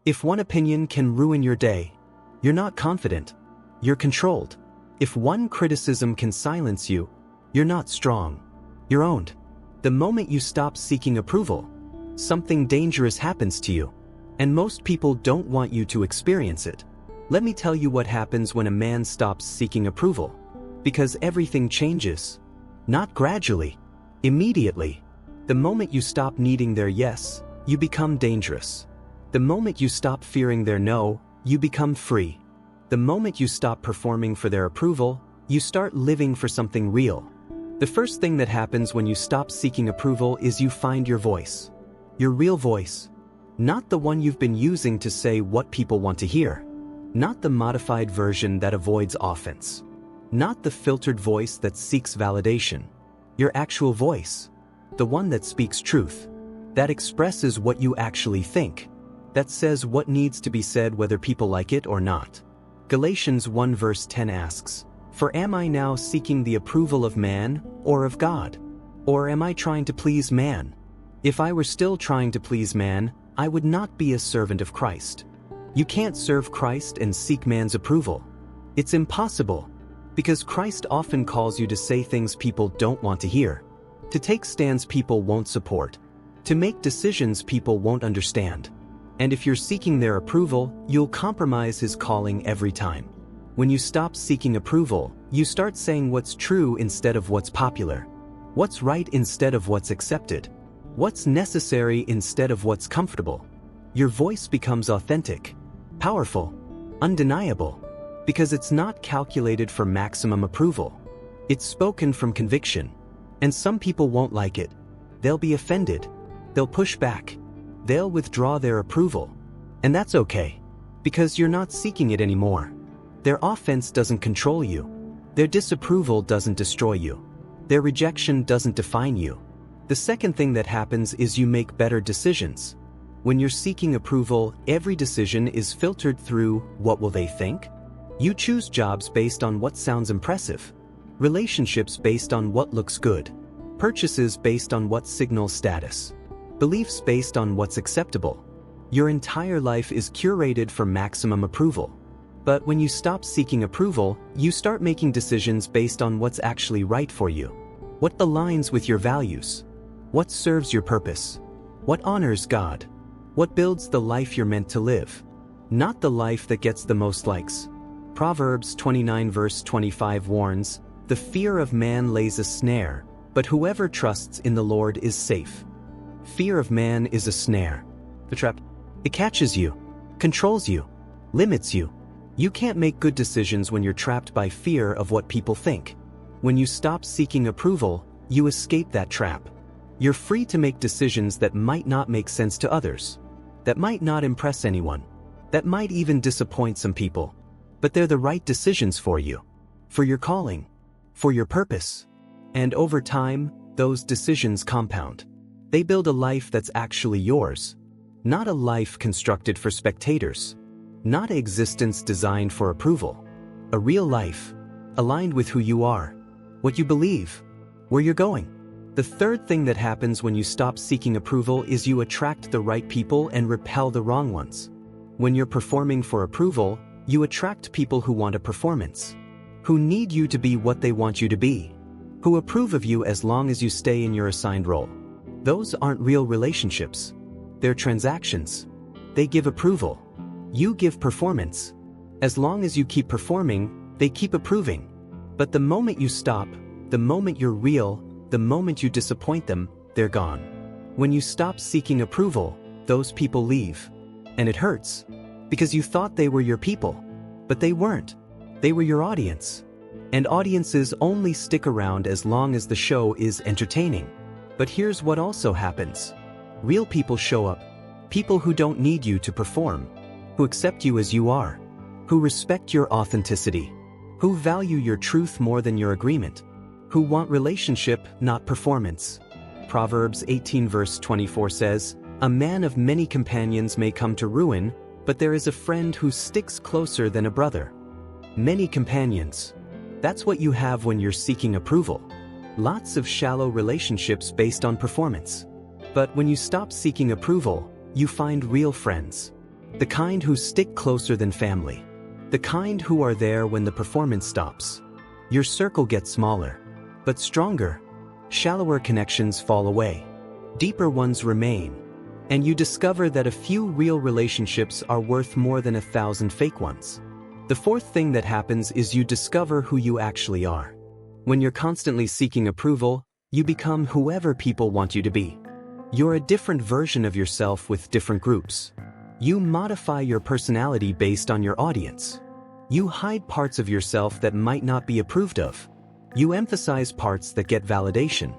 If one opinion can ruin your day, you're not confident, you're controlled. If one criticism can silence you, you're not strong, you're owned. The moment you stop seeking approval, something dangerous happens to you. And most people don't want you to experience it. Let me tell you what happens when a man stops seeking approval. Because everything changes. Not gradually, immediately. The moment you stop needing their yes, you become dangerous. The moment you stop fearing their no, you become free. The moment you stop performing for their approval, you start living for something real. The first thing that happens when you stop seeking approval is you find your voice. Your real voice. Not the one you've been using to say what people want to hear. Not the modified version that avoids offense. Not the filtered voice that seeks validation. Your actual voice. The one that speaks truth. That expresses what you actually think. That says what needs to be said whether people like it or not. Galatians 1 verse 10 asks, "For am I now seeking the approval of man or of God? Or am I trying to please man? If I were still trying to please man, I would not be a servant of Christ." You can't serve Christ and seek man's approval. It's impossible, because Christ often calls you to say things people don't want to hear, to take stands people won't support, to make decisions people won't understand. And if you're seeking their approval, you'll compromise his calling every time. When you stop seeking approval, you start saying what's true instead of what's popular, what's right instead of what's accepted, what's necessary instead of what's comfortable. Your voice becomes authentic, powerful, undeniable, because it's not calculated for maximum approval. It's spoken from conviction. And some people won't like it. They'll be offended. They'll push back. They'll withdraw their approval. And that's okay, because you're not seeking it anymore. Their offense doesn't control you. Their disapproval doesn't destroy you. Their rejection doesn't define you. The second thing that happens is you make better decisions. When you're seeking approval, every decision is filtered through what will they think? You choose jobs based on what sounds impressive, relationships based on what looks good, purchases based on what signals status, beliefs based on what's acceptable. Your entire life is curated for maximum approval. But when you stop seeking approval, you start making decisions based on what's actually right for you. What aligns with your values? What serves your purpose? What honors God? What builds the life you're meant to live? Not the life that gets the most likes. Proverbs 29 verse 25 warns, "The fear of man lays a snare, but whoever trusts in the Lord is safe." Fear of man is a snare. The trap. It catches you, controls you, limits you. You can't make good decisions when you're trapped by fear of what people think. When you stop seeking approval, you escape that trap. You're free to make decisions that might not make sense to others, that might not impress anyone, that might even disappoint some people. But they're the right decisions for you, for your calling, for your purpose. And over time, those decisions compound. They build a life that's actually yours, not a life constructed for spectators, not an existence designed for approval. A real life, aligned with who you are, what you believe, where you're going. The third thing that happens when you stop seeking approval is you attract the right people and repel the wrong ones. When you're performing for approval, you attract people who want a performance, who need you to be what they want you to be, who approve of you as long as you stay in your assigned role. Those aren't real relationships. They're transactions. They give approval. You give performance. As long as you keep performing, they keep approving. But the moment you stop, the moment you're real, the moment you disappoint them, they're gone. When you stop seeking approval, those people leave. And it hurts. Because you thought they were your people. But they weren't. They were your audience. And audiences only stick around as long as the show is entertaining. But here's what also happens. Real people show up. People who don't need you to perform. Who accept you as you are. Who respect your authenticity. Who value your truth more than your agreement. Who want relationship, not performance. Proverbs 18 verse 24 says, "A man of many companions may come to ruin, but there is a friend who sticks closer than a brother." Many companions. That's what you have when you're seeking approval. Lots of shallow relationships based on performance. But when you stop seeking approval, you find real friends. The kind who stick closer than family. The kind who are there when the performance stops. Your circle gets smaller, but stronger. Shallower connections fall away. Deeper ones remain. And you discover that a few real relationships are worth more than 1,000 fake ones. The fourth thing that happens is you discover who you actually are. When you're constantly seeking approval, you become whoever people want you to be. You're a different version of yourself with different groups. You modify your personality based on your audience. You hide parts of yourself that might not be approved of. You emphasize parts that get validation.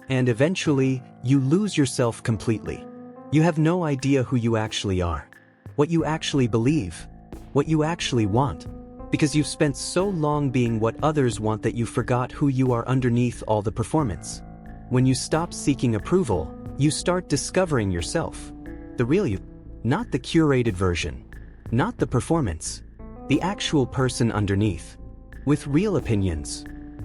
And eventually, you lose yourself completely. You have no idea who you actually are, what you actually believe, what you actually want, because you've spent so long being what others want that you forgot who you are underneath all the performance. When you stop seeking approval, you start discovering yourself. The real you, not the curated version, not the performance, the actual person underneath, with real opinions,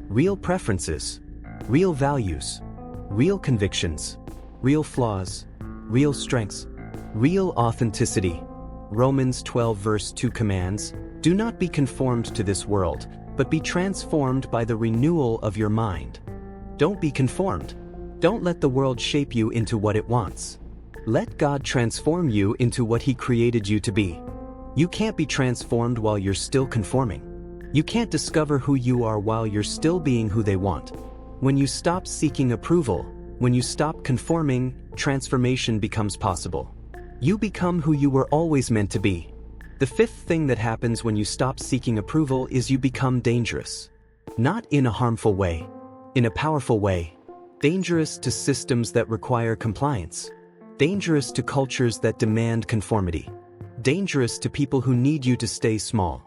real preferences, real values, real convictions, real flaws, real strengths, real authenticity. Romans 12 verse 2 commands, "Do not be conformed to this world, but be transformed by the renewal of your mind." Don't be conformed. Don't let the world shape you into what it wants. Let God transform you into what He created you to be. You can't be transformed while you're still conforming. You can't discover who you are while you're still being who they want. When you stop seeking approval, when you stop conforming, transformation becomes possible. You become who you were always meant to be. The fifth thing that happens when you stop seeking approval is you become dangerous. Not in a harmful way, in a powerful way. Dangerous to systems that require compliance. Dangerous to cultures that demand conformity. Dangerous to people who need you to stay small.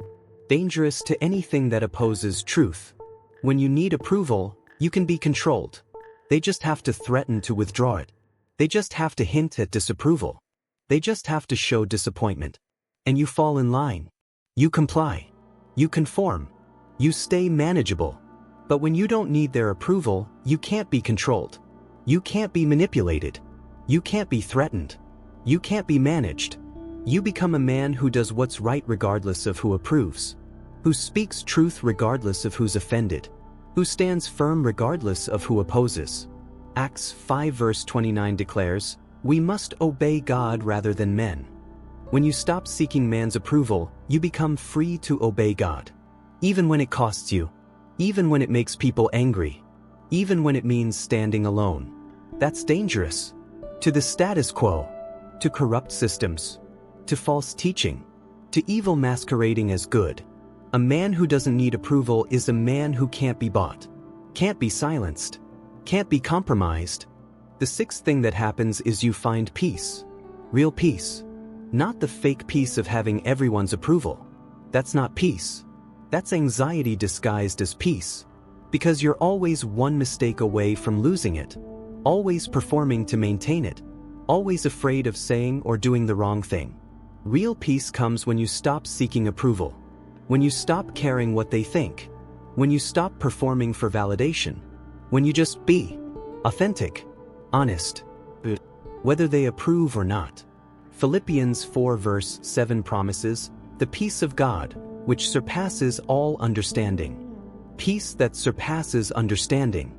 Dangerous to anything that opposes truth. When you need approval, you can be controlled. They just have to threaten to withdraw it. They just have to hint at disapproval. They just have to show disappointment. And you fall in line. You comply. You conform. You stay manageable. But when you don't need their approval, you can't be controlled. You can't be manipulated. You can't be threatened. You can't be managed. You become a man who does what's right regardless of who approves. Who speaks truth regardless of who's offended. Who stands firm regardless of who opposes. Acts 5 verse 29 declares, "We must obey God rather than men." When you stop seeking man's approval, you become free to obey God. Even when it costs you. Even when it makes people angry. Even when it means standing alone. That's dangerous. To the status quo. To corrupt systems. To false teaching. To evil masquerading as good. A man who doesn't need approval is a man who can't be bought. Can't be silenced. Can't be compromised. The sixth thing that happens is you find peace. Real peace. Not the fake peace of having everyone's approval. That's not peace. That's anxiety disguised as peace. Because you're always one mistake away from losing it. Always performing to maintain it. Always afraid of saying or doing the wrong thing. Real peace comes when you stop seeking approval. When you stop caring what they think. When you stop performing for validation. When you just be authentic, honest, whether they approve or not. Philippians 4 verse 7 promises, "The peace of God, which surpasses all understanding." Peace that surpasses understanding.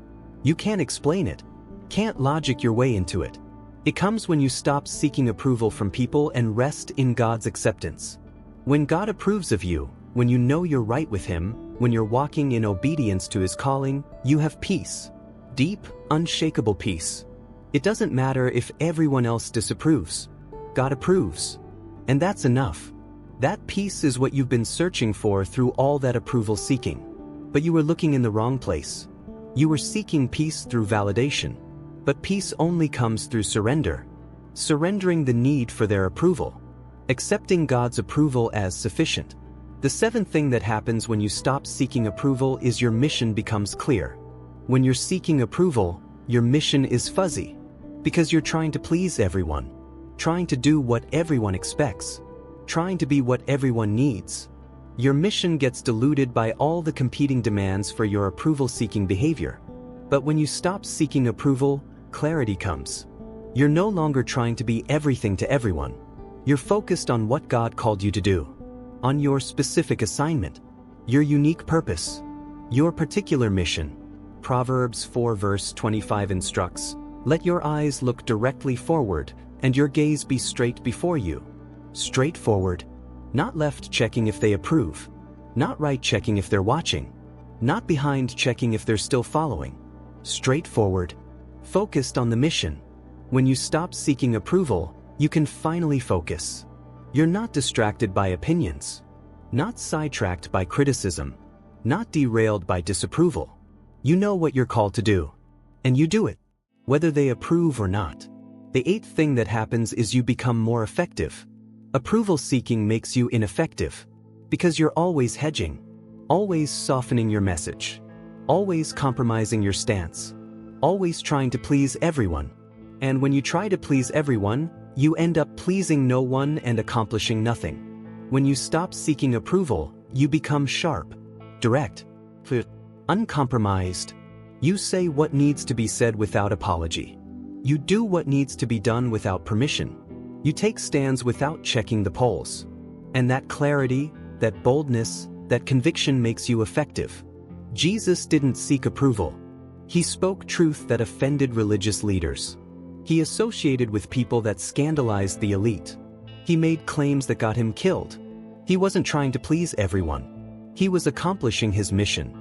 You can't explain it. Can't logic your way into it. It comes when you stop seeking approval from people and rest in God's acceptance. When God approves of you, when you know you're right with Him, when you're walking in obedience to His calling, you have peace. Deep, unshakable peace. It doesn't matter if everyone else disapproves. God approves. And that's enough. That peace is what you've been searching for through all that approval seeking. But you were looking in the wrong place. You were seeking peace through validation. But peace only comes through surrender. Surrendering the need for their approval. Accepting God's approval as sufficient. The seventh thing that happens when you stop seeking approval is your mission becomes clear. When you're seeking approval, your mission is fuzzy. Because you're trying to please everyone. Trying to do what everyone expects. Trying to be what everyone needs. Your mission gets diluted by all the competing demands for your approval-seeking behavior. But when you stop seeking approval, clarity comes. You're no longer trying to be everything to everyone. You're focused on what God called you to do, on your specific assignment, your unique purpose, your particular mission. Proverbs 4 verse 25 instructs, "Let your eyes look directly forward, and your gaze be straight before you." Straightforward, not left checking if they approve, not right checking if they're watching, not behind checking if they're still following. Straightforward, focused on the mission. When you stop seeking approval, you can finally focus. You're not distracted by opinions, not sidetracked by criticism, not derailed by disapproval. You know what you're called to do, and you do it, whether they approve or not. The eighth thing that happens is you become more effective. Approval seeking makes you ineffective, because you're always hedging, always softening your message, always compromising your stance, always trying to please everyone. And when you try to please everyone, you end up pleasing no one and accomplishing nothing. When you stop seeking approval, you become sharp, direct, uncompromised. You say what needs to be said without apology. You do what needs to be done without permission. You take stands without checking the polls. And that clarity, that boldness, that conviction makes you effective. Jesus didn't seek approval. He spoke truth that offended religious leaders. He associated with people that scandalized the elite. He made claims that got him killed. He wasn't trying to please everyone. He was accomplishing his mission.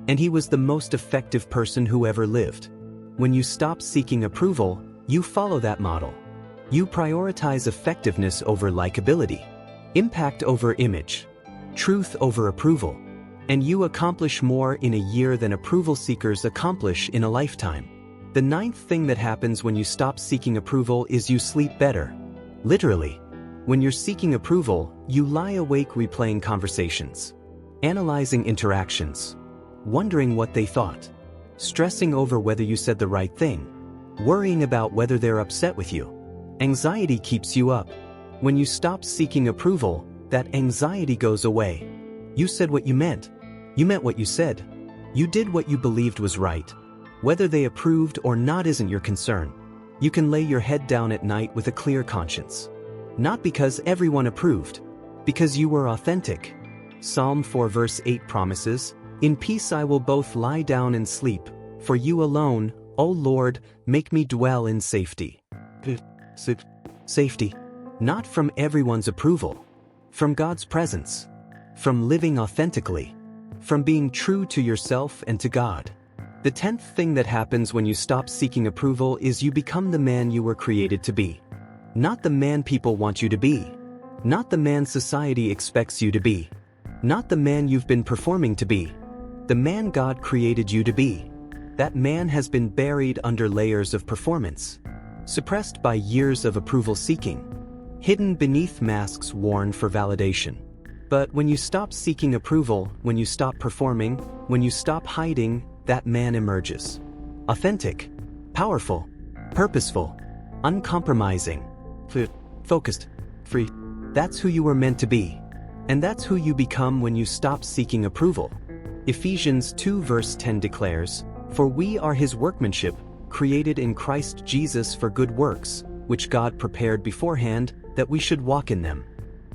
And he was the most effective person who ever lived. When you stop seeking approval, you follow that model. You prioritize effectiveness over likability, impact over image, truth over approval, and you accomplish more in a year than approval seekers accomplish in a lifetime. The ninth thing that happens when you stop seeking approval is you sleep better. Literally. When you're seeking approval, you lie awake replaying conversations, analyzing interactions, wondering what they thought, stressing over whether you said the right thing, worrying about whether they're upset with you. Anxiety keeps you up. When you stop seeking approval, that anxiety goes away. You said what you meant what you said. You did what you believed was right. Whether they approved or not isn't your concern. You can lay your head down at night with a clear conscience. Not because everyone approved, because you were authentic. Psalm 4 verse 8 promises, "In peace I will both lie down and sleep, for you alone, O Lord, make me dwell in safety." Safety. Not from everyone's approval. From God's presence. From living authentically. From being true to yourself and to God. The 10th thing that happens when you stop seeking approval is you become the man you were created to be. Not the man people want you to be. Not the man society expects you to be. Not the man you've been performing to be. The man God created you to be. That man has been buried under layers of performance, suppressed by years of approval seeking, hidden beneath masks worn for validation. But when you stop seeking approval, when you stop performing, when you stop hiding, that man emerges. Authentic, powerful, purposeful, uncompromising, focused, free. That's who you were meant to be. And that's who you become when you stop seeking approval. Ephesians 2 verse 10 declares, "For we are his workmanship, created in Christ Jesus for good works, which God prepared beforehand, that we should walk in them."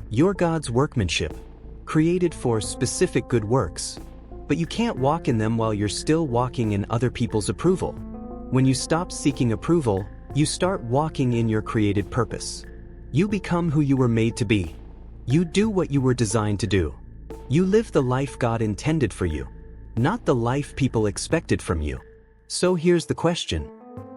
You're God's workmanship, created for specific good works. But you can't walk in them while you're still walking in other people's approval. When you stop seeking approval, you start walking in your created purpose. You become who you were made to be. You do what you were designed to do. You live the life God intended for you, not the life people expected from you. So here's the question.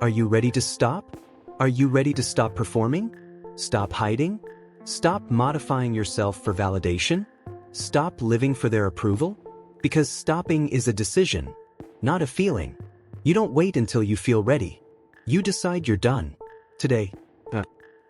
Are you ready to stop? Are you ready to stop performing? Stop hiding? Stop modifying yourself for validation? Stop living for their approval? Because stopping is a decision, not a feeling. You don't wait until you feel ready. You decide you're done. Today.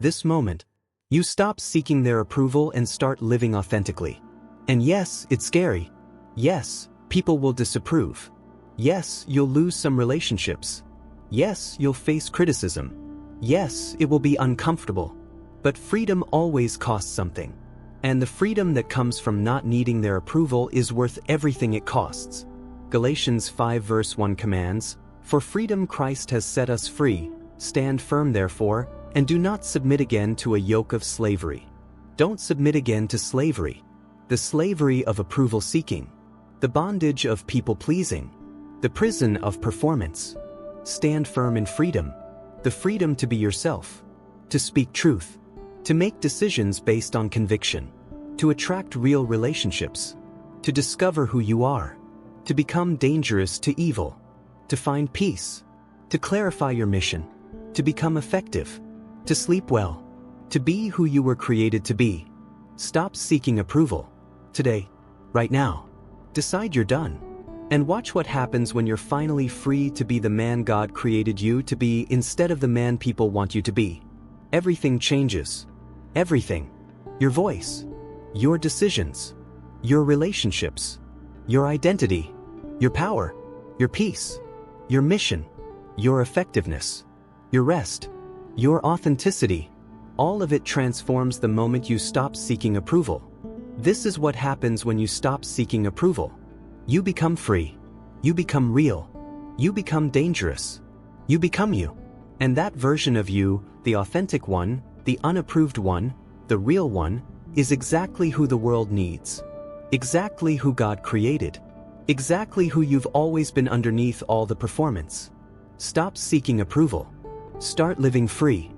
This moment. You stop seeking their approval and start living authentically. And yes, it's scary. Yes, people will disapprove. Yes, you'll lose some relationships. Yes, you'll face criticism. Yes, it will be uncomfortable. But freedom always costs something. And the freedom that comes from not needing their approval is worth everything it costs. Galatians 5 verse 1 commands, "For freedom Christ has set us free. Stand firm therefore, and do not submit again to a yoke of slavery." Don't submit again to slavery. The slavery of approval seeking. The bondage of people pleasing. The prison of performance. Stand firm in freedom. The freedom to be yourself. To speak truth. To make decisions based on conviction. To attract real relationships. To discover who you are. To become dangerous to evil. To find peace. To clarify your mission. To become effective. To sleep well. To be who you were created to be. Stop seeking approval. Today. Right now. Decide you're done. And watch what happens when you're finally free to be the man God created you to be instead of the man people want you to be. Everything changes. Everything. Your voice. Your decisions. Your relationships. Your identity. Your power. Your peace. Your mission. Your effectiveness. Your rest. Your authenticity. All of it transforms the moment you stop seeking approval. This is what happens when you stop seeking approval. You become free. You become real. You become dangerous. You become you. And that version of you, the authentic one, the unapproved one, the real one, is exactly who the world needs. Exactly who God created. Exactly who you've always been underneath all the performance. Stop seeking approval. Start living free.